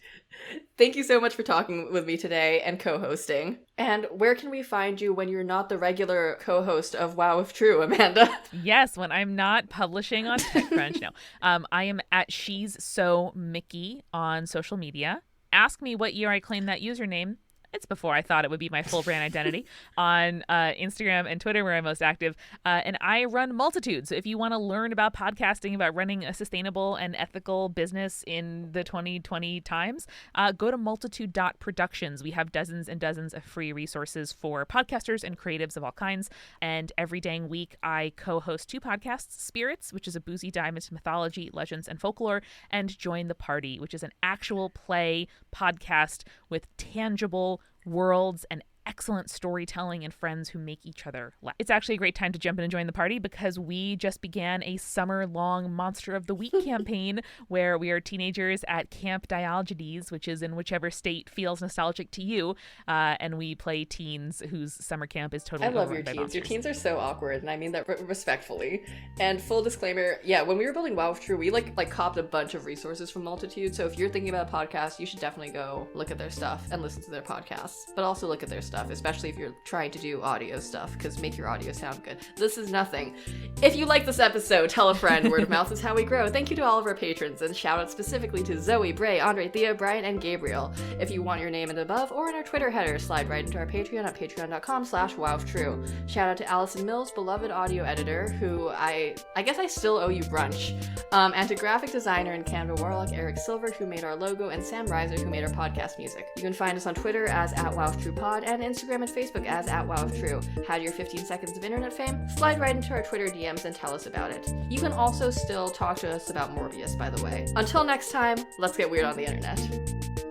thank you so much for talking with me today and co-hosting. And where can we find you when you're not the regular co-host of Wow If True, Amanda? Yes, when I'm not publishing on TechCrunch. No. I am at She's So Mickey on social media. Ask me what year I claimed that username. It's before I thought it would be my full brand identity on Instagram and Twitter, where I'm most active. And I run Multitude. So if you want to learn about podcasting, about running a sustainable and ethical business in the 2020 times, go to multitude.productions. We have dozens and dozens of free resources for podcasters and creatives of all kinds. And every dang week, I co-host 2 podcasts, Spirits, which is a boozy dive into mythology, legends, and folklore, and Join the Party, which is an actual play podcast with tangible worlds and excellent storytelling and friends who make each other laugh. It's actually a great time to jump in and join the party because we just began a summer-long Monster of the Week campaign where we are teenagers at Camp Diogenes, which is in whichever state feels nostalgic to you, and we play teens whose summer camp is totally overrun by monsters. I love your teens. Your teens are so awkward, and I mean that respectfully. And full disclaimer, when we were building WoW True, we like copped a bunch of resources from Multitude, so if you're thinking about a podcast, you should definitely go look at their stuff and listen to their podcasts, but also look at their stuff. stuff, especially if you're trying to do audio stuff, because make your audio sound good. This is nothing. If you like this episode, tell a friend. Word of mouth is how we grow. Thank you to all of our patrons, and shout out specifically to Zoe, Bray, Andre, Thea, Brian, and Gabriel. If you want your name in the above or in our Twitter header, slide right into our Patreon at patreon.com/wowtrue. Shout out to Allison Mills, beloved audio editor, who I guess I still owe you brunch, and to graphic designer and Canva warlock Eric Silver, who made our logo, and Sam Rizer, who made our podcast music. You can find us on Twitter as @WowTruePod and Instagram and Facebook as @WowTrue. Had your 15 seconds of internet fame? Slide right into our Twitter DMs and tell us about it. You can also still talk to us about Morbius, by the way. Until next time, let's get weird on the internet.